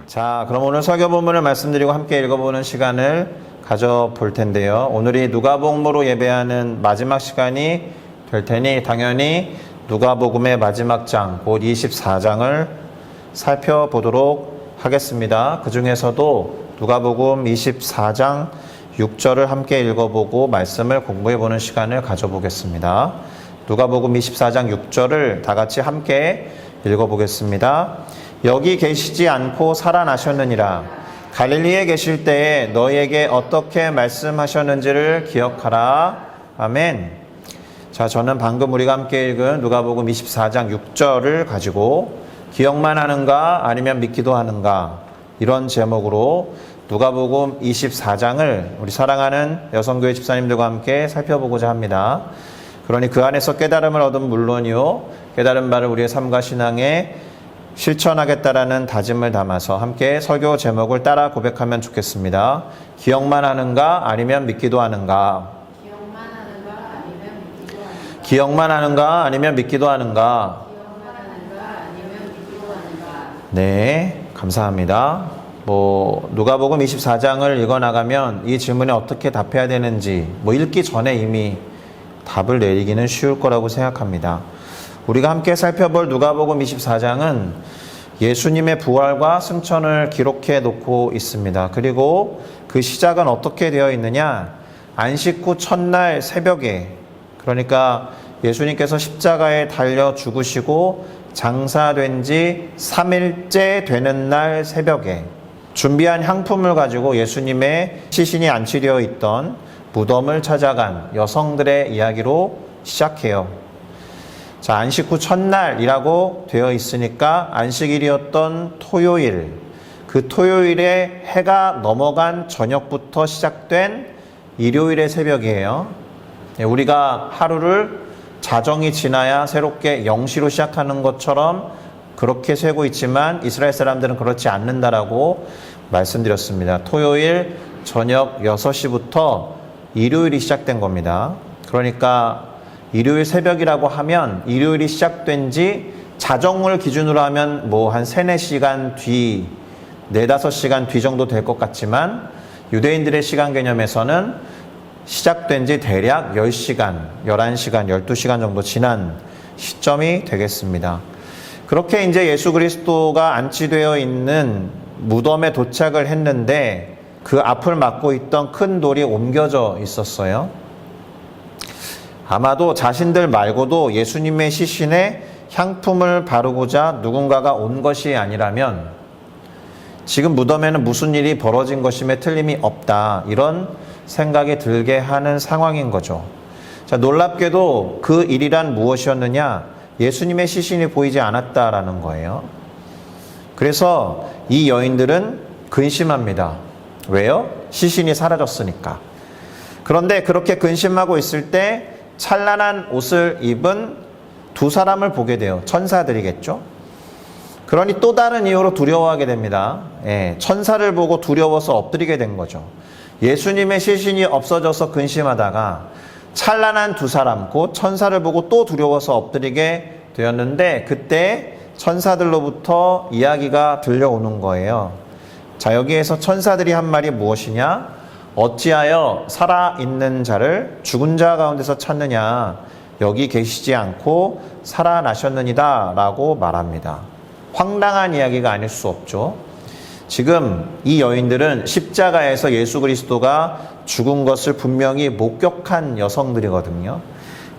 자, 그럼 오늘 설교 본문을 말씀드리고 함께 읽어보는 시간을 가져볼 텐데요. 오늘이 누가복음으로 예배하는 마지막 시간이 될 테니 당연히 누가복음의 마지막 장, 곧 24장을 살펴보도록 하겠습니다. 그 중에서도 누가복음 24장 6절을 함께 읽어보고 말씀을 공부해보는 시간을 가져보겠습니다. 누가복음 24장 6절을 다 같이 함께 읽어보겠습니다. 여기 계시지 않고 살아나셨느니라. 갈릴리에 계실 때에 너희에게 어떻게 말씀하셨는지를 기억하라. 아멘. 자, 저는 방금 우리가 함께 읽은 누가복음 24장 6절을 가지고 기억만 하는가 아니면 믿기도 하는가, 이런 제목으로 누가복음 24장을 우리 사랑하는 여성교회 집사님들과 함께 살펴보고자 합니다. 그러니 그 안에서 깨달음을 얻은 물론이요, 깨달은 바를 우리의 삶과 신앙에 실천하겠다라는 다짐을 담아서 함께 설교 제목을 따라 고백하면 좋겠습니다. 기억만 하는가 아니면 믿기도 하는가. 기억만 하는가 아니면 믿기도 하는가. 네, 감사합니다. 누가복음 24장을 읽어나가면 이 질문에 어떻게 답해야 되는지 읽기 전에 이미 답을 내리기는 쉬울 거라고 생각합니다. 우리가 함께 살펴볼 누가복음 24장은 예수님의 부활과 승천을 기록해 놓고 있습니다. 그리고 그 시작은 어떻게 되어 있느냐? 안식 후 첫날 새벽에, 그러니까 예수님께서 십자가에 달려 죽으시고 장사된 지 3일째 되는 날 새벽에 준비한 향품을 가지고 예수님의 시신이 안치되어 있던 무덤을 찾아간 여성들의 이야기로 시작해요. 자, 안식 후 첫날이라고 되어 있으니까 안식일이었던 토요일, 그 토요일에 해가 넘어간 저녁부터 시작된 일요일의 새벽이에요. 우리가 하루를 자정이 지나야 새롭게 0시로 시작하는 것처럼 그렇게 세고 있지만 이스라엘 사람들은 그렇지 않는다라고 말씀드렸습니다. 토요일 저녁 6시부터 일요일이 시작된 겁니다. 그러니까 일요일 새벽이라고 하면 일요일이 시작된 지 자정을 기준으로 하면 한 3, 4시간 뒤, 4, 5시간 뒤 정도 될 것 같지만 유대인들의 시간 개념에서는 시작된 지 대략 10시간, 11시간, 12시간 정도 지난 시점이 되겠습니다. 그렇게 이제 예수 그리스도가 안치되어 있는 무덤에 도착을 했는데 그 앞을 막고 있던 큰 돌이 옮겨져 있었어요. 아마도 자신들 말고도 예수님의 시신에 향품을 바르고자 누군가가 온 것이 아니라면 지금 무덤에는 무슨 일이 벌어진 것임에 틀림이 없다, 이런 생각이 들게 하는 상황인 거죠. 자, 놀랍게도 그 일이란 무엇이었느냐? 예수님의 시신이 보이지 않았다라는 거예요. 그래서 이 여인들은 근심합니다. 왜요? 시신이 사라졌으니까. 그런데 그렇게 근심하고 있을 때 찬란한 옷을 입은 두 사람을 보게 돼요. 천사들이겠죠. 그러니 또 다른 이유로 두려워하게 됩니다. 천사를 보고 두려워서 엎드리게 된 거죠. 예수님의 시신이 없어져서 근심하다가 찬란한 두 사람, 곧 천사를 보고 또 두려워서 엎드리게 되었는데 그때 천사들로부터 이야기가 들려오는 거예요. 자, 여기에서 천사들이 한 말이 무엇이냐? 어찌하여 살아있는 자를 죽은 자 가운데서 찾느냐? 여기 계시지 않고 살아나셨느니다 라고 말합니다. 황당한 이야기가 아닐 수 없죠. 지금 이 여인들은 십자가에서 예수 그리스도가 죽은 것을 분명히 목격한 여성들이거든요.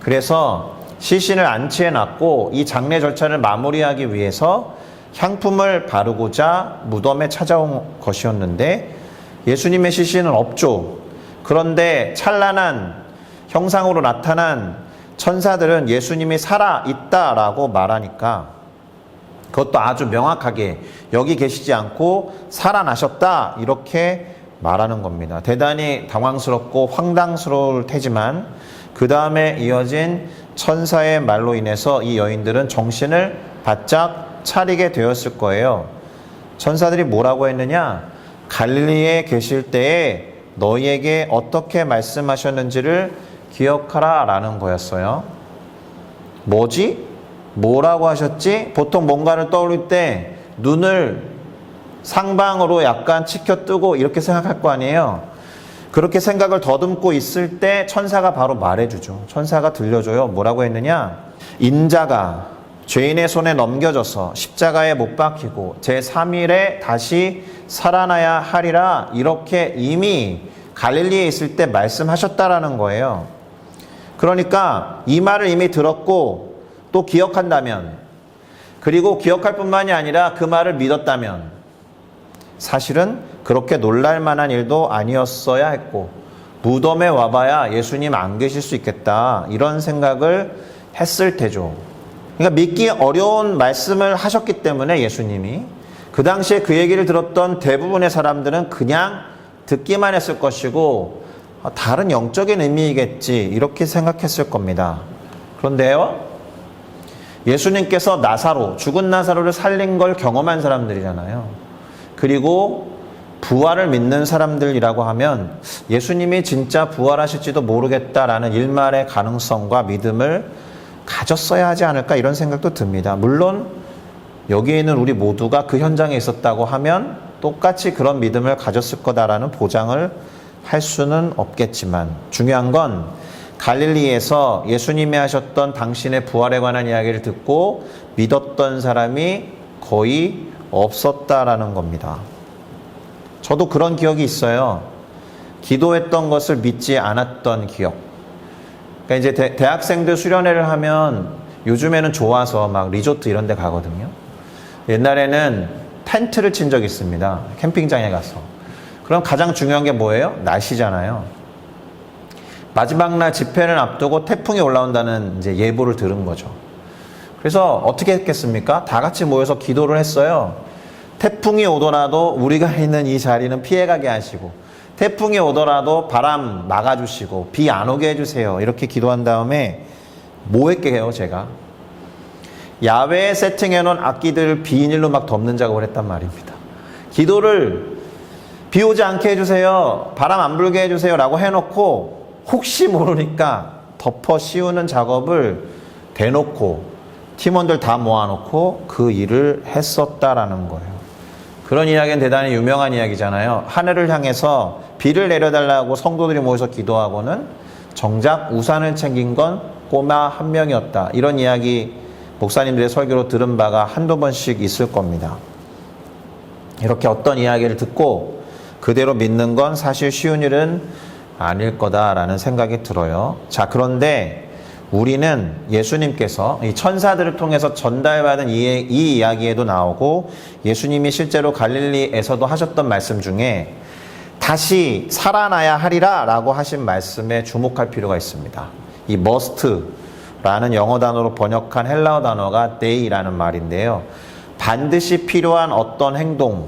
그래서 시신을 안치해 놨고 이 장례 절차를 마무리하기 위해서 향품을 바르고자 무덤에 찾아온 것이었는데 예수님의 시신은 없죠. 그런데 찬란한 형상으로 나타난 천사들은 예수님이 살아있다라고 말하니까 그것도 아주 명확하게 여기 계시지 않고 살아나셨다, 이렇게 말하는 겁니다. 대단히 당황스럽고 황당스러울 테지만 그 다음에 이어진 천사의 말로 인해서 이 여인들은 정신을 바짝 차리게 되었을 거예요. 천사들이 뭐라고 했느냐? 갈릴리에 계실 때에 너희에게 어떻게 말씀하셨는지를 기억하라 라는 거였어요. 뭐지? 뭐라고 하셨지? 보통 뭔가를 떠올릴 때 눈을 상방으로 약간 치켜뜨고 이렇게 생각할 거 아니에요. 그렇게 생각을 더듬고 있을 때 천사가 바로 말해주죠. 천사가 들려줘요. 뭐라고 했느냐? 인자가 죄인의 손에 넘겨져서 십자가에 못 박히고 제3일에 다시 살아나야 하리라, 이렇게 이미 갈릴리에 있을 때 말씀하셨다라는 거예요. 그러니까 이 말을 이미 들었고 또 기억한다면, 그리고 기억할 뿐만이 아니라 그 말을 믿었다면 사실은 그렇게 놀랄 만한 일도 아니었어야 했고, 무덤에 와봐야 예수님 안 계실 수 있겠다, 이런 생각을 했을 테죠. 그러니까 믿기 어려운 말씀을 하셨기 때문에 예수님이 그 당시에 그 얘기를 들었던 대부분의 사람들은 그냥 듣기만 했을 것이고 다른 영적인 의미이겠지, 이렇게 생각했을 겁니다. 그런데요, 예수님께서 나사로, 죽은 나사로를 살린 걸 경험한 사람들이잖아요. 그리고 부활을 믿는 사람들이라고 하면 예수님이 진짜 부활하실지도 모르겠다라는 일말의 가능성과 믿음을 가졌어야 하지 않을까, 이런 생각도 듭니다. 물론 여기에 있는 우리 모두가 그 현장에 있었다고 하면 똑같이 그런 믿음을 가졌을 거다라는 보장을 할 수는 없겠지만, 중요한 건 갈릴리에서 예수님이 하셨던 당신의 부활에 관한 이야기를 듣고 믿었던 사람이 거의 없었다라는 겁니다. 저도 그런 기억이 있어요. 기도했던 것을 믿지 않았던 기억. 그러니까 이제 대학생들 수련회를 하면 요즘에는 좋아서 막 리조트 이런 데 가거든요. 옛날에는 텐트를 친 적이 있습니다. 캠핑장에 가서. 그럼 가장 중요한 게 뭐예요? 날씨잖아요. 마지막 날 집회를 앞두고 태풍이 올라온다는 이제 예보를 들은 거죠. 그래서 어떻게 했겠습니까? 다 같이 모여서 기도를 했어요. 태풍이 오더라도 우리가 있는 이 자리는 피해가게 하시고, 태풍이 오더라도 바람 막아주시고, 비 안 오게 해주세요. 이렇게 기도한 다음에 뭐 했게요, 제가? 야외에 세팅해놓은 악기들을 비닐로 막 덮는 작업을 했단 말입니다. 기도를 비 오지 않게 해주세요, 바람 안 불게 해주세요 라고 해놓고 혹시 모르니까 덮어 씌우는 작업을 대놓고 팀원들 다 모아놓고 그 일을 했었다라는 거예요. 그런 이야기는 대단히 유명한 이야기잖아요. 하늘을 향해서 비를 내려달라고 성도들이 모여서 기도하고는 정작 우산을 챙긴 건 꼬마 한 명이었다. 이런 이야기 목사님들의 설교로 들은 바가 한두 번씩 있을 겁니다. 이렇게 어떤 이야기를 듣고 그대로 믿는 건 사실 쉬운 일은 아닐 거다라는 생각이 들어요. 자, 그런데 우리는 예수님께서 이 천사들을 통해서 전달받은 이 이야기에도 나오고 예수님이 실제로 갈릴리에서도 하셨던 말씀 중에 다시 살아나야 하리라 라고 하신 말씀에 주목할 필요가 있습니다. 이 must라는 영어 단어로 번역한 헬라어 단어가 day라는 말인데요. 반드시 필요한 어떤 행동,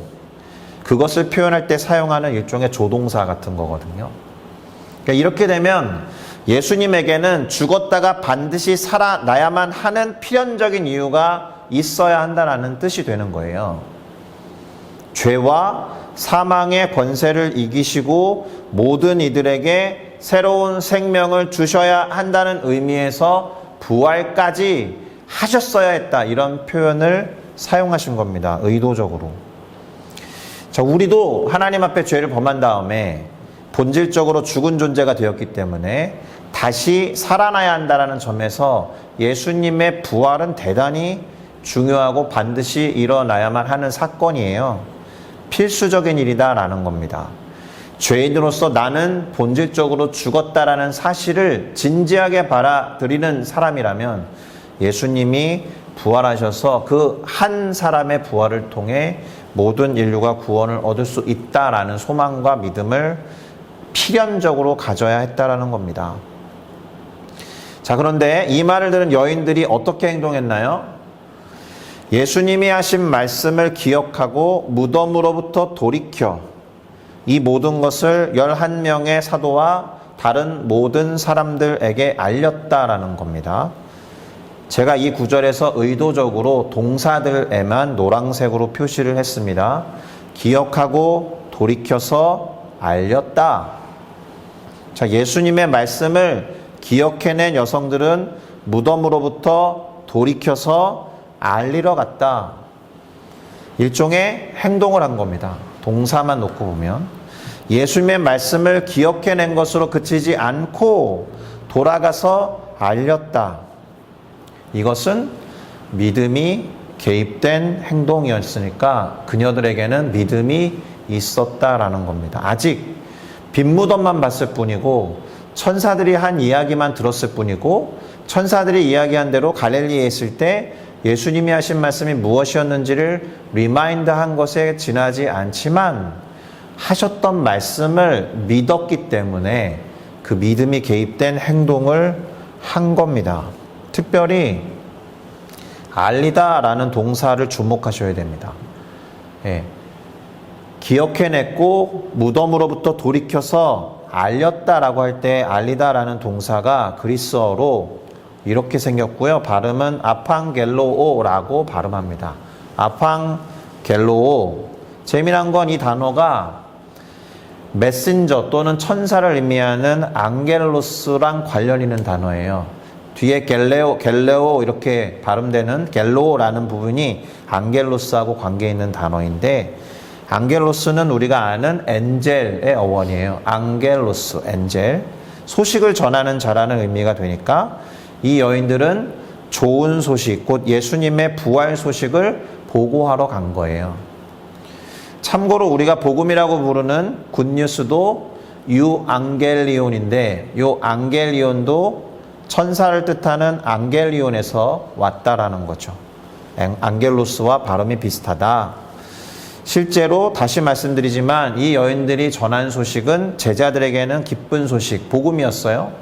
그것을 표현할 때 사용하는 일종의 조동사 같은 거거든요. 그러니까 이렇게 되면 예수님에게는 죽었다가 반드시 살아나야만 하는 필연적인 이유가 있어야 한다는 뜻이 되는 거예요. 죄와 사망의 권세를 이기시고 모든 이들에게 새로운 생명을 주셔야 한다는 의미에서 부활까지 하셨어야 했다, 이런 표현을 사용하신 겁니다. 의도적으로. 자, 우리도 하나님 앞에 죄를 범한 다음에 본질적으로 죽은 존재가 되었기 때문에 다시 살아나야 한다는 점에서 예수님의 부활은 대단히 중요하고 반드시 일어나야만 하는 사건이에요. 필수적인 일이다라는 겁니다. 죄인으로서 나는 본질적으로 죽었다라는 사실을 진지하게 받아들이는 사람이라면 예수님이 부활하셔서 그 한 사람의 부활을 통해 모든 인류가 구원을 얻을 수 있다라는 소망과 믿음을 필연적으로 가져야 했다라는 겁니다. 자, 그런데 이 말을 들은 여인들이 어떻게 행동했나요? 예수님이 하신 말씀을 기억하고 무덤으로부터 돌이켜 이 모든 것을 11명의 사도와 다른 모든 사람들에게 알렸다라는 겁니다. 제가 이 구절에서 의도적으로 동사들에만 노란색으로 표시를 했습니다. 기억하고 돌이켜서 알렸다. 자, 예수님의 말씀을 기억해낸 여성들은 무덤으로부터 돌이켜서 알리러 갔다. 일종의 행동을 한 겁니다. 동사만 놓고 보면 예수님의 말씀을 기억해낸 것으로 그치지 않고 돌아가서 알렸다. 이것은 믿음이 개입된 행동이었으니까 그녀들에게는 믿음이 있었다라는 겁니다. 아직 빈무덤만 봤을 뿐이고 천사들이 한 이야기만 들었을 뿐이고 천사들이 이야기한 대로 갈릴리에 있을 때 예수님이 하신 말씀이 무엇이었는지를 리마인드한 것에 지나지 않지만 하셨던 말씀을 믿었기 때문에 그 믿음이 개입된 행동을 한 겁니다. 특별히 알리다라는 동사를 주목하셔야 됩니다. 예. 기억해냈고 무덤으로부터 돌이켜서 알렸다라고 할 때 알리다라는 동사가 그리스어로 이렇게 생겼고요. 발음은 아팡겔로오라고 발음합니다. 아팡겔로오. 재미난 건 이 단어가 메신저 또는 천사를 의미하는 앙겔로스랑 관련 있는 단어예요. 뒤에 겔레오 이렇게 발음되는 겔로라는 부분이 앙겔로스하고 관계 있는 단어인데 앙겔로스는 우리가 아는 엔젤의 어원이에요. 앙겔로스, 엔젤. 소식을 전하는 자라는 의미가 되니까 이 여인들은 좋은 소식, 곧 예수님의 부활 소식을 보고하러 간 거예요. 참고로 우리가 복음이라고 부르는 굿뉴스도 유앙겔리온인데 요 앙겔리온도 천사를 뜻하는 앙겔리온에서 왔다라는 거죠. 앙겔로스와 발음이 비슷하다. 실제로 다시 말씀드리지만 이 여인들이 전한 소식은 제자들에게는 기쁜 소식, 복음이었어요.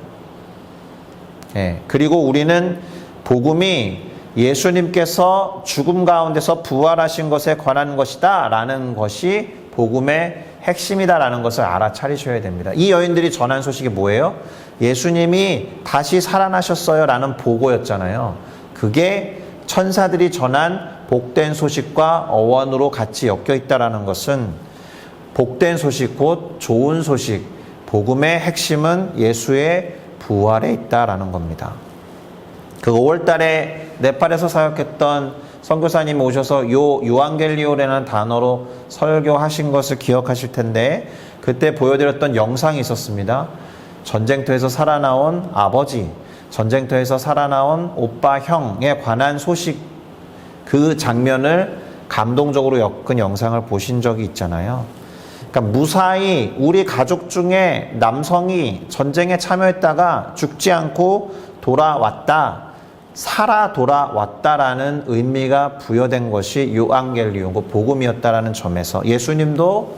예, 그리고 우리는 복음이 예수님께서 죽음 가운데서 부활하신 것에 관한 것이다 라는 것이 복음의 핵심이다 라는 것을 알아차리셔야 됩니다. 이 여인들이 전한 소식이 뭐예요? 예수님이 다시 살아나셨어요 라는 보고였잖아요. 그게 천사들이 전한 복된 소식과 어원으로 같이 엮여 있다라는 것은 복된 소식, 곧 좋은 소식, 복음의 핵심은 예수의 부활에 있다라는 겁니다. 그 5월달에 네팔에서 사역했던 선교사님이 오셔서 요 유앙겔리오라는 단어로 설교하신 것을 기억하실 텐데 그때 보여드렸던 영상이 있었습니다. 전쟁터에서 살아나온 아버지, 전쟁터에서 살아나온 오빠, 형에 관한 소식, 그 장면을 감동적으로 엮은 영상을 보신 적이 있잖아요. 그러니까 무사히 우리 가족 중에 남성이 전쟁에 참여했다가 죽지 않고 돌아왔다, 살아 돌아왔다라는 의미가 부여된 것이 유앙겔리온, 복음이었다라는 점에서 예수님도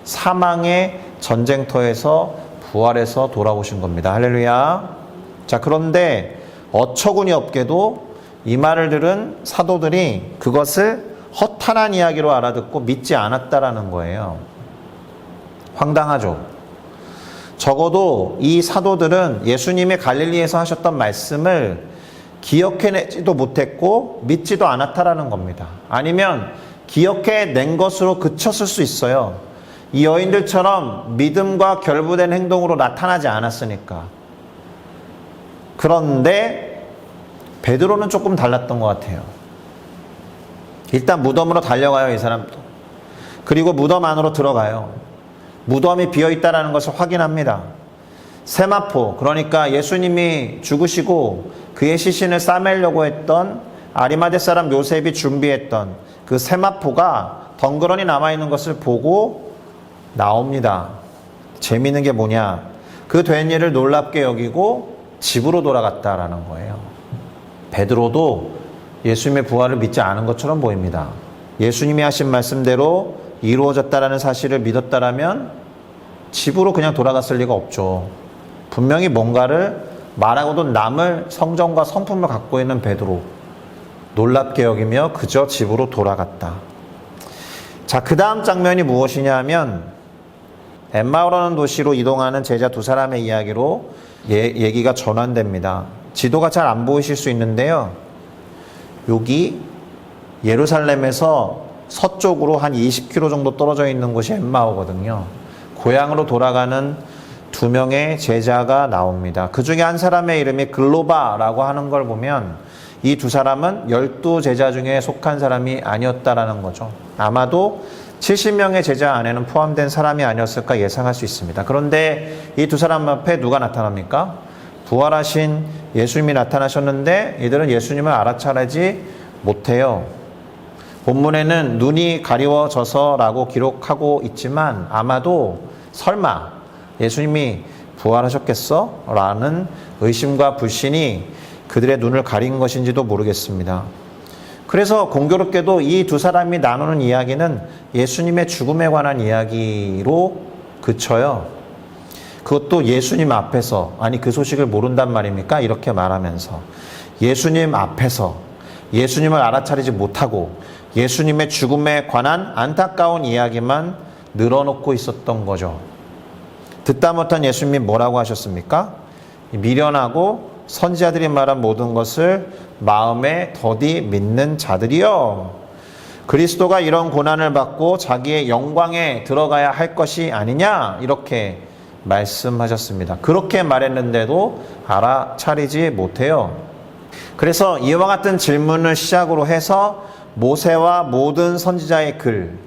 사망의 전쟁터에서 부활해서 돌아오신 겁니다. 할렐루야. 자, 그런데 어처구니 없게도 이 말을 들은 사도들이 그것을 허탄한 이야기로 알아듣고 믿지 않았다라는 거예요. 황당하죠. 적어도 이 사도들은 예수님이 갈릴리에서 하셨던 말씀을 기억해내지도 못했고 믿지도 않았다라는 겁니다. 아니면 기억해낸 것으로 그쳤을 수 있어요. 이 여인들처럼 믿음과 결부된 행동으로 나타나지 않았으니까. 그런데 베드로는 조금 달랐던 것 같아요. 일단 무덤으로 달려가요, 이 사람도. 그리고 무덤 안으로 들어가요. 무덤이 비어있다는 것을 확인합니다. 세마포, 그러니까 예수님이 죽으시고 그의 시신을 싸매려고 했던 아리마대 사람 요셉이 준비했던 그 세마포가 덩그러니 남아있는 것을 보고 나옵니다. 재미있는 게 뭐냐? 그 된 일을 놀랍게 여기고 집으로 돌아갔다라는 거예요. 베드로도 예수님의 부활을 믿지 않은 것처럼 보입니다. 예수님이 하신 말씀대로 이루어졌다라는 사실을 믿었다라면 집으로 그냥 돌아갔을 리가 없죠. 분명히 뭔가를 말하고도 남을 성정과 성품을 갖고 있는 베드로, 놀랍게 여기며 그저 집으로 돌아갔다. 자, 그 다음 장면이 무엇이냐 하면 엠마오라는 도시로 이동하는 제자 두 사람의 이야기로 얘기가 전환됩니다. 지도가 잘 안 보이실 수 있는데요. 여기 예루살렘에서 서쪽으로 한 20km 정도 떨어져 있는 곳이 엠마오거든요. 고향으로 돌아가는 두 명의 제자가 나옵니다. 그 중에 한 사람의 이름이 글로바라고 하는 걸 보면 이 두 사람은 12제자 중에 속한 사람이 아니었다라는 거죠. 아마도 70명의 제자 안에는 포함된 사람이 아니었을까 예상할 수 있습니다. 그런데 이 두 사람 앞에 누가 나타납니까? 부활하신 예수님이 나타나셨는데 이들은 예수님을 알아차리지 못해요. 본문에는 눈이 가리워져서라고 기록하고 있지만 아마도 설마 예수님이 부활하셨겠어? 라는 의심과 불신이 그들의 눈을 가린 것인지도 모르겠습니다. 그래서 공교롭게도 이 두 사람이 나누는 이야기는 예수님의 죽음에 관한 이야기로 그쳐요. 그것도 예수님 앞에서, 아니 그 소식을 모른단 말입니까? 이렇게 말하면서 예수님 앞에서 예수님을 알아차리지 못하고 예수님의 죽음에 관한 안타까운 이야기만 늘어놓고 있었던 거죠. 듣다 못한 예수님이 뭐라고 하셨습니까? 미련하고 선지자들이 말한 모든 것을 마음에 더디 믿는 자들이여, 그리스도가 이런 고난을 받고 자기의 영광에 들어가야 할 것이 아니냐, 이렇게 말씀하셨습니다. 그렇게 말했는데도 알아차리지 못해요. 그래서 이와 같은 질문을 시작으로 해서 모세와 모든 선지자의 글,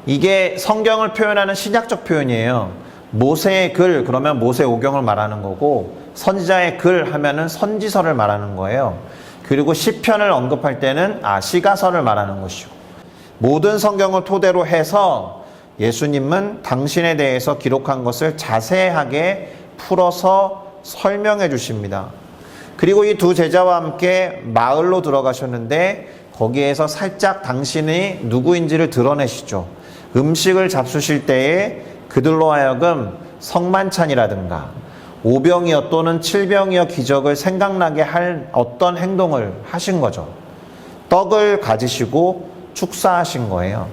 이게 성경을 표현하는 신약적 표현이에요. 모세의 글 그러면 모세오경을 말하는 거고, 선지자의 글 하면은 선지서를 말하는 거예요. 그리고 시편을 언급할 때는 시가서를 말하는 것이고, 모든 성경을 토대로 해서 예수님은 당신에 대해서 기록한 것을 자세하게 풀어서 설명해 주십니다. 그리고 이 두 제자와 함께 마을로 들어가셨는데 거기에서 살짝 당신이 누구인지를 드러내시죠. 음식을 잡수실 때에 그들로 하여금 성만찬이라든가 오병이어 또는 칠병이어 기적을 생각나게 할 어떤 행동을 하신 거죠. 떡을 가지시고 축사하신 거예요.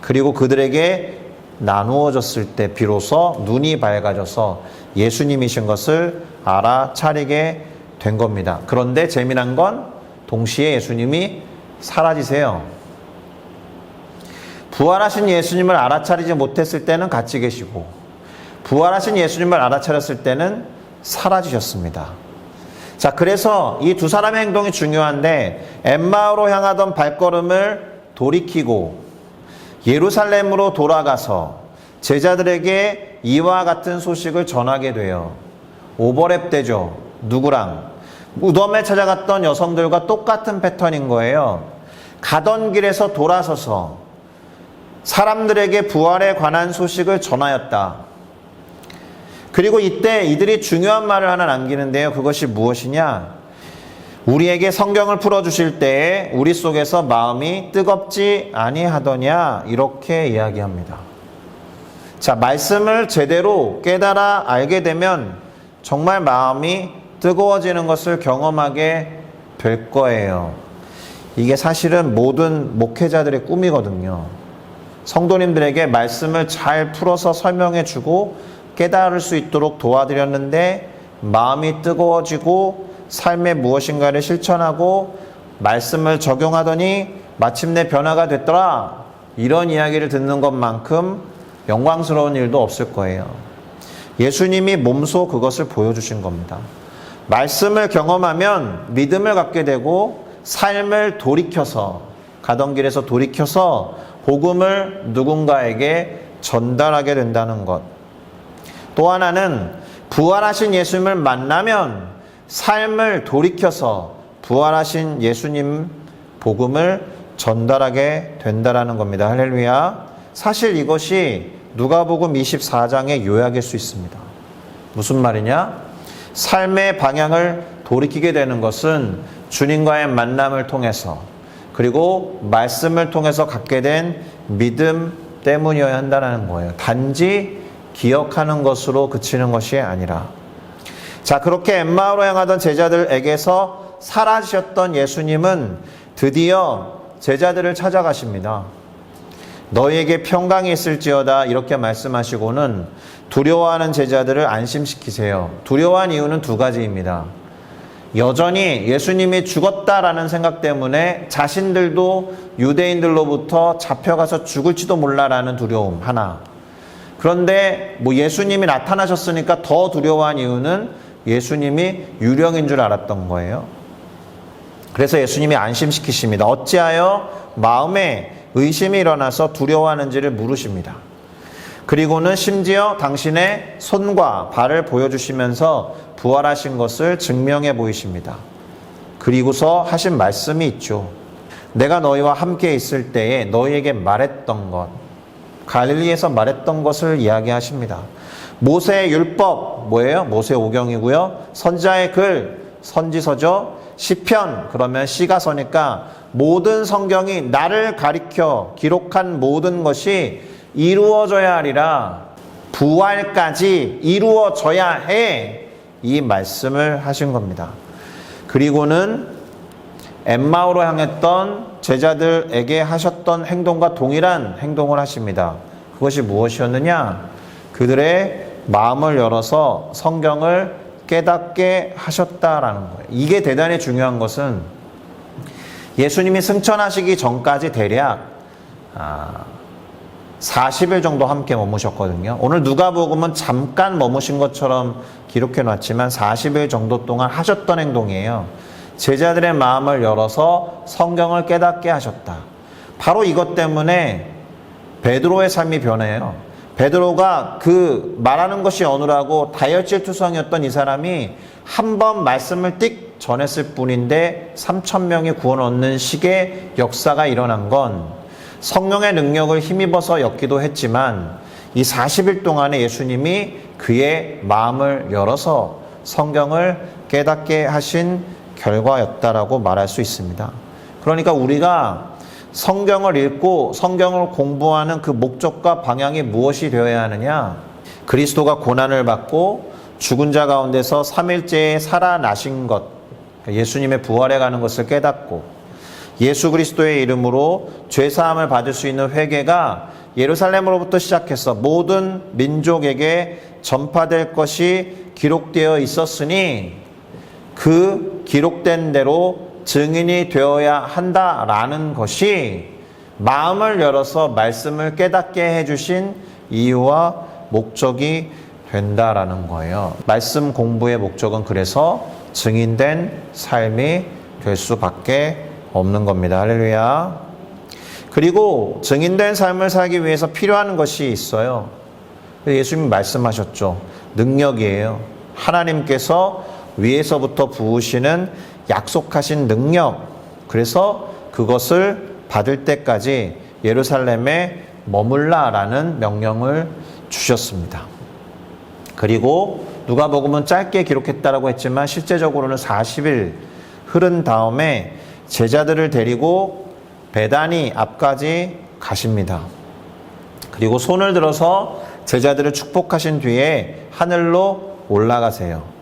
그리고 그들에게 나누어졌을 때 비로소 눈이 밝아져서 예수님이신 것을 알아차리게 된 겁니다. 그런데 재미난 건 동시에 예수님이 사라지세요. 부활하신 예수님을 알아차리지 못했을 때는 같이 계시고, 부활하신 예수님을 알아차렸을 때는 사라지셨습니다. 자, 그래서 이 두 사람의 행동이 중요한데, 엠마오로 향하던 발걸음을 돌이키고 예루살렘으로 돌아가서 제자들에게 이와 같은 소식을 전하게 돼요. 오버랩 되죠. 누구랑? 무덤에 찾아갔던 여성들과 똑같은 패턴인 거예요. 가던 길에서 돌아서서 사람들에게 부활에 관한 소식을 전하였다. 그리고 이때 이들이 중요한 말을 하나 남기는데요. 그것이 무엇이냐? 우리에게 성경을 풀어주실 때에 우리 속에서 마음이 뜨겁지 아니하더냐, 이렇게 이야기합니다. 자, 말씀을 제대로 깨달아 알게 되면 정말 마음이 뜨거워지는 것을 경험하게 될 거예요. 이게 사실은 모든 목회자들의 꿈이거든요. 성도님들에게 말씀을 잘 풀어서 설명해 주고 깨달을 수 있도록 도와드렸는데 마음이 뜨거워지고 삶에 무엇인가를 실천하고 말씀을 적용하더니 마침내 변화가 됐더라, 이런 이야기를 듣는 것만큼 영광스러운 일도 없을 거예요. 예수님이 몸소 그것을 보여주신 겁니다. 말씀을 경험하면 믿음을 갖게 되고 삶을 돌이켜서, 가던 길에서 돌이켜서 복음을 누군가에게 전달하게 된다는 것. 또 하나는 부활하신 예수님을 만나면 삶을 돌이켜서 부활하신 예수님 복음을 전달하게 된다는 겁니다. 할렐루야. 사실 이것이 누가복음 24장의 요약일 수 있습니다. 무슨 말이냐? 삶의 방향을 돌이키게 되는 것은 주님과의 만남을 통해서, 그리고 말씀을 통해서 갖게 된 믿음 때문이어야 한다는 거예요. 단지 기억하는 것으로 그치는 것이 아니라. 자, 그렇게 엠마오로 향하던 제자들에게서 사라지셨던 예수님은 드디어 제자들을 찾아가십니다. 너희에게 평강이 있을지어다, 이렇게 말씀하시고는 두려워하는 제자들을 안심시키세요. 두려워한 이유는 두 가지입니다. 여전히 예수님이 죽었다라는 생각 때문에 자신들도 유대인들로부터 잡혀가서 죽을지도 몰라라는 두려움 하나. 그런데 예수님이 나타나셨으니까 더 두려워한 이유는 예수님이 유령인 줄 알았던 거예요. 그래서 예수님이 안심시키십니다. 어찌하여 마음에 의심이 일어나서 두려워하는지를 물으십니다. 그리고는 심지어 당신의 손과 발을 보여주시면서 부활하신 것을 증명해 보이십니다. 그리고서 하신 말씀이 있죠. 내가 너희와 함께 있을 때에 너희에게 말했던 것, 갈릴리에서 말했던 것을 이야기하십니다. 모세의 율법, 뭐예요? 모세오경이고요. 선지자의 글, 선지서죠. 시편, 그러면 시가 서니까 모든 성경이 나를 가리켜 기록한 모든 것이 이루어져야 하리라. 부활까지 이루어져야 해. 이 말씀을 하신 겁니다. 그리고는 엠마오로 향했던 제자들에게 하셨던 행동과 동일한 행동을 하십니다. 그것이 무엇이었느냐? 그들의 마음을 열어서 성경을 깨닫게 하셨다라는 거예요. 이게 대단히 중요한 것은 예수님이 승천하시기 전까지 대략 40일 정도 함께 머무셨거든요. 오늘 누가복음은 잠깐 머무신 것처럼 기록해 놨지만 40일 정도 동안 하셨던 행동이에요. 제자들의 마음을 열어서 성경을 깨닫게 하셨다. 바로 이것 때문에 베드로의 삶이 변해요. 베드로가 그 말하는 것이 어느라고 다혈질투성이었던 이 사람이 한 번 말씀을 띡 전했을 뿐인데 3,000명이 구원 얻는 식의 역사가 일어난 건 성령의 능력을 힘입어서였기도 했지만 이 40일 동안에 예수님이 그의 마음을 열어서 성경을 깨닫게 하신 결과였다라고 말할 수 있습니다. 그러니까 우리가 성경을 읽고 성경을 공부하는 그 목적과 방향이 무엇이 되어야 하느냐? 그리스도가 고난을 받고 죽은 자 가운데서 3일째에 살아나신 것, 예수님의 부활해 가는 것을 깨닫고 예수 그리스도의 이름으로 죄사함을 받을 수 있는 회개가 예루살렘으로부터 시작해서 모든 민족에게 전파될 것이 기록되어 있었으니 그 기록된 대로 증인이 되어야 한다라는 것이 마음을 열어서 말씀을 깨닫게 해주신 이유와 목적이 된다라는 거예요. 말씀 공부의 목적은 그래서 증인된 삶이 될 수밖에 없는 겁니다. 할렐루야. 그리고 증인된 삶을 살기 위해서 필요한 것이 있어요. 예수님이 말씀하셨죠. 능력이에요. 하나님께서 위에서부터 부으시는 약속하신 능력. 그래서 그것을 받을 때까지 예루살렘에 머물라라는 명령을 주셨습니다. 그리고 누가복음은 짧게 기록했다라고 했지만 실제적으로는 40일 흐른 다음에 제자들을 데리고 베다니 앞까지 가십니다. 그리고 손을 들어서 제자들을 축복하신 뒤에 하늘로 올라가세요.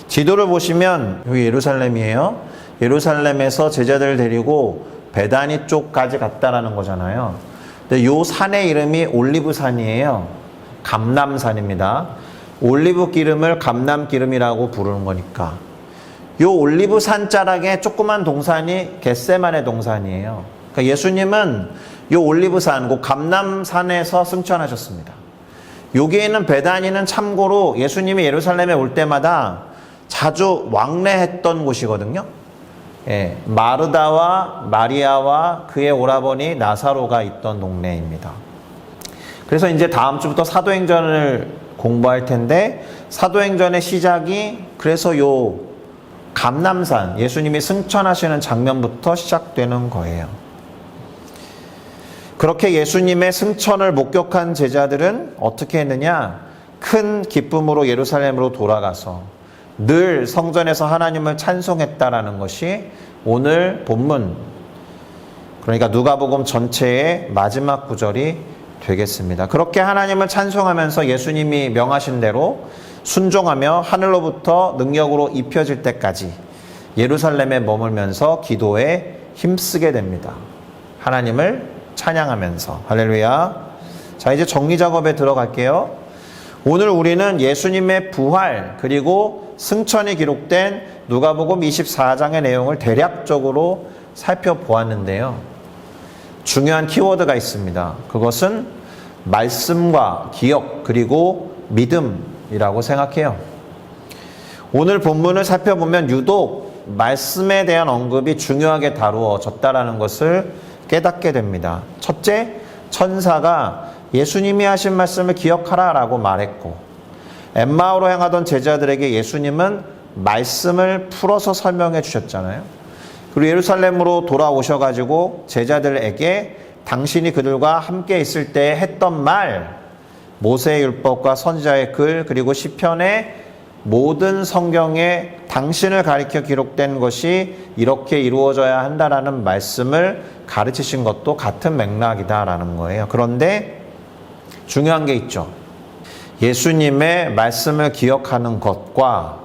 지도를 보시면 여기 예루살렘이에요. 예루살렘에서 제자들을 데리고 베다니 쪽까지 갔다라는 거잖아요. 근데 요 산의 이름이 올리브산이에요. 감람산입니다. 올리브 기름을 감람 기름이라고 부르는 거니까. 요 올리브산 자락에 조그만 동산이 겟세마네 동산이에요. 그러니까 예수님은 요 올리브산, 그 감람산에서 승천하셨습니다. 여기에 있는 베다니는 참고로 예수님이 예루살렘에 올 때마다 자주 왕래했던 곳이거든요. 예, 마르다와 마리아와 그의 오라버니 나사로가 있던 동네입니다. 그래서 이제 다음 주부터 사도행전을 공부할 텐데 사도행전의 시작이 그래서 요 감람산, 예수님이 승천하시는 장면부터 시작되는 거예요. 그렇게 예수님의 승천을 목격한 제자들은 어떻게 했느냐? 큰 기쁨으로 예루살렘으로 돌아가서 늘 성전에서 하나님을 찬송했다라는 것이 오늘 본문, 그러니까 누가복음 전체의 마지막 구절이 되겠습니다. 그렇게 하나님을 찬송하면서 예수님이 명하신 대로 순종하며 하늘로부터 능력으로 입혀질 때까지 예루살렘에 머물면서 기도에 힘쓰게 됩니다. 하나님을 찬양하면서. 할렐루야. 자, 이제 정리 작업에 들어갈게요. 오늘 우리는 예수님의 부활 그리고 승천이 기록된 누가복음 24장의 내용을 대략적으로 살펴보았는데요. 중요한 키워드가 있습니다. 그것은 말씀과 기억 그리고 믿음이라고 생각해요. 오늘 본문을 살펴보면 유독 말씀에 대한 언급이 중요하게 다루어졌다라는 것을 깨닫게 됩니다. 첫째, 천사가 예수님이 하신 말씀을 기억하라 라고 말했고, 엠마오로 향하던 제자들에게 예수님은 말씀을 풀어서 설명해 주셨잖아요. 그리고 예루살렘으로 돌아오셔가지고 제자들에게 당신이 그들과 함께 있을 때 했던 말, 모세의 율법과 선지자의 글, 그리고 시편의 모든 성경에 당신을 가리켜 기록된 것이 이렇게 이루어져야 한다라는 말씀을 가르치신 것도 같은 맥락이다라는 거예요. 그런데 중요한 게 있죠. 예수님의 말씀을 기억하는 것과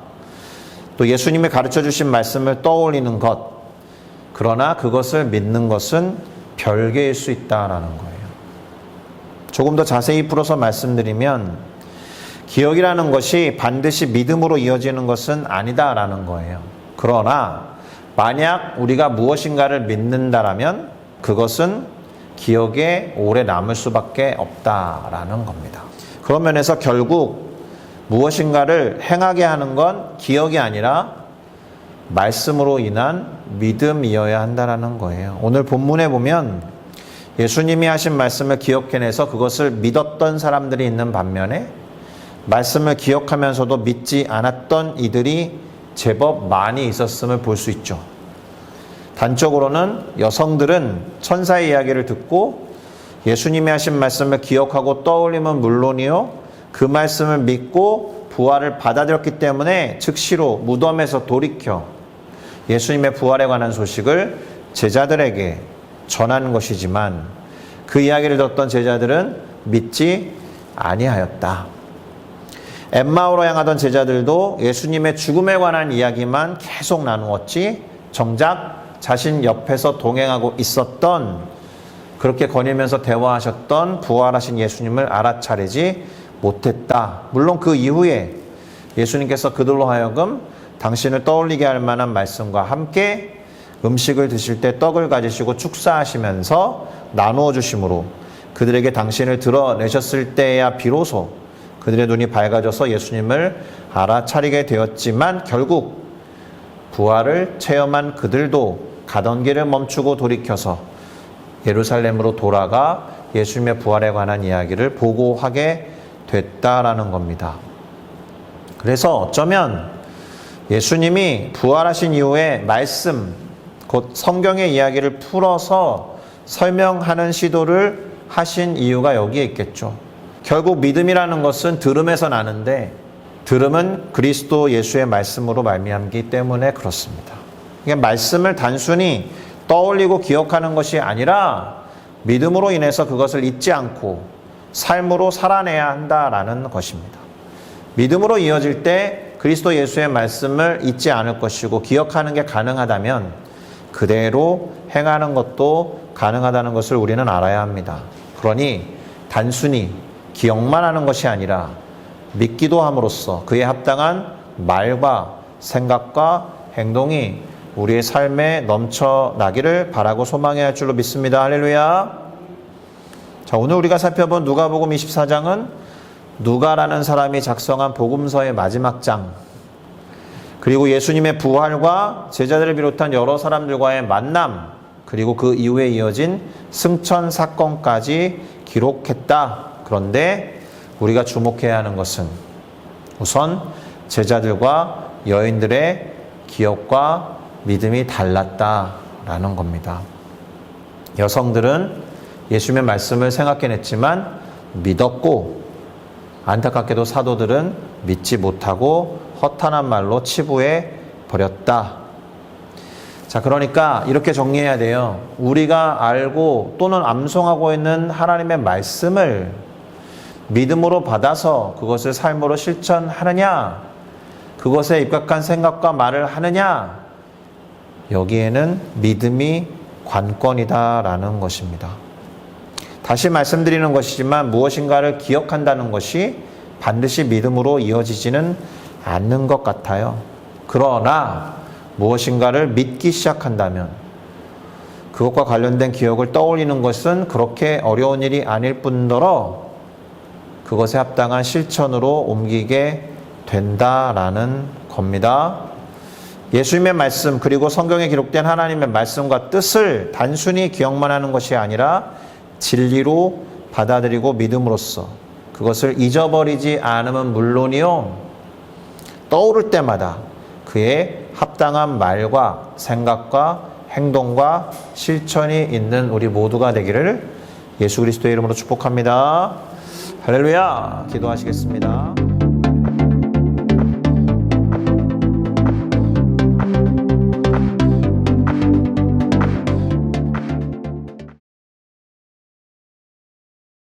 또 예수님이 가르쳐 주신 말씀을 떠올리는 것, 그러나 그것을 믿는 것은 별개일 수 있다라는 거예요. 조금 더 자세히 풀어서 말씀드리면 기억이라는 것이 반드시 믿음으로 이어지는 것은 아니다라는 거예요. 그러나 만약 우리가 무엇인가를 믿는다라면 그것은 기억에 오래 남을 수밖에 없다라는 겁니다. 그런 면에서 결국 무엇인가를 행하게 하는 건 기억이 아니라 말씀으로 인한 믿음이어야 한다는 거예요. 오늘 본문에 보면 예수님이 하신 말씀을 기억해내서 그것을 믿었던 사람들이 있는 반면에 말씀을 기억하면서도 믿지 않았던 이들이 제법 많이 있었음을 볼 수 있죠. 단적으로는 여성들은 천사의 이야기를 듣고 예수님이 하신 말씀을 기억하고 떠올리면 물론이요, 그 말씀을 믿고 부활을 받아들였기 때문에 즉시로 무덤에서 돌이켜 예수님의 부활에 관한 소식을 제자들에게 전하는 것이지만 그 이야기를 듣던 제자들은 믿지 아니하였다. 엠마오로 향하던 제자들도 예수님의 죽음에 관한 이야기만 계속 나누었지 정작 자신 옆에서 동행하고 있었던, 그렇게 거닐면서 대화하셨던 부활하신 예수님을 알아차리지 못했다. 물론 그 이후에 예수님께서 그들로 하여금 당신을 떠올리게 할 만한 말씀과 함께 음식을 드실 때 떡을 가지시고 축사하시면서 나누어 주심으로 그들에게 당신을 드러내셨을 때야 비로소 그들의 눈이 밝아져서 예수님을 알아차리게 되었지만 결국 부활을 체험한 그들도 가던 길을 멈추고 돌이켜서 예루살렘으로 돌아가 예수님의 부활에 관한 이야기를 보고하게 됐다라는 겁니다. 그래서 어쩌면 예수님이 부활하신 이후에 말씀, 곧 성경의 이야기를 풀어서 설명하는 시도를 하신 이유가 여기에 있겠죠. 결국 믿음이라는 것은 들음에서 나는데 들음은 그리스도 예수의 말씀으로 말미암기 때문에 그렇습니다. 그러니까 말씀을 단순히 떠올리고 기억하는 것이 아니라 믿음으로 인해서 그것을 잊지 않고 삶으로 살아내야 한다라는 것입니다. 믿음으로 이어질 때 그리스도 예수의 말씀을 잊지 않을 것이고 기억하는 게 가능하다면 그대로 행하는 것도 가능하다는 것을 우리는 알아야 합니다. 그러니 단순히 기억만 하는 것이 아니라 믿기도 함으로써 그에 합당한 말과 생각과 행동이 우리의 삶에 넘쳐나기를 바라고 소망해야 할 줄로 믿습니다. 할렐루야. 자, 오늘 우리가 살펴본 누가복음 24장은 누가라는 사람이 작성한 복음서의 마지막 장, 그리고 예수님의 부활과 제자들을 비롯한 여러 사람들과의 만남, 그리고 그 이후에 이어진 승천 사건까지 기록했다. 그런데 우리가 주목해야 하는 것은 우선 제자들과 여인들의 기억과 믿음이 달랐다라는 겁니다. 여성들은 예수님의 말씀을 생각해냈지만 믿었고, 안타깝게도 사도들은 믿지 못하고 허탄한 말로 치부해 버렸다. 자, 그러니까 이렇게 정리해야 돼요. 우리가 알고 또는 암송하고 있는 하나님의 말씀을 믿음으로 받아서 그것을 삶으로 실천하느냐, 그것에 입각한 생각과 말을 하느냐, 여기에는 믿음이 관건이다라는 것입니다. 다시 말씀드리는 것이지만 무엇인가를 기억한다는 것이 반드시 믿음으로 이어지지는 않는 것 같아요. 그러나 무엇인가를 믿기 시작한다면 그것과 관련된 기억을 떠올리는 것은 그렇게 어려운 일이 아닐 뿐더러 그것에 합당한 실천으로 옮기게 된다라는 겁니다. 예수님의 말씀 그리고 성경에 기록된 하나님의 말씀과 뜻을 단순히 기억만 하는 것이 아니라 진리로 받아들이고 믿음으로써 그것을 잊어버리지 않으면 물론이요, 떠오를 때마다 그의 합당한 말과 생각과 행동과 실천이 있는 우리 모두가 되기를 예수 그리스도의 이름으로 축복합니다. 할렐루야. 기도하시겠습니다.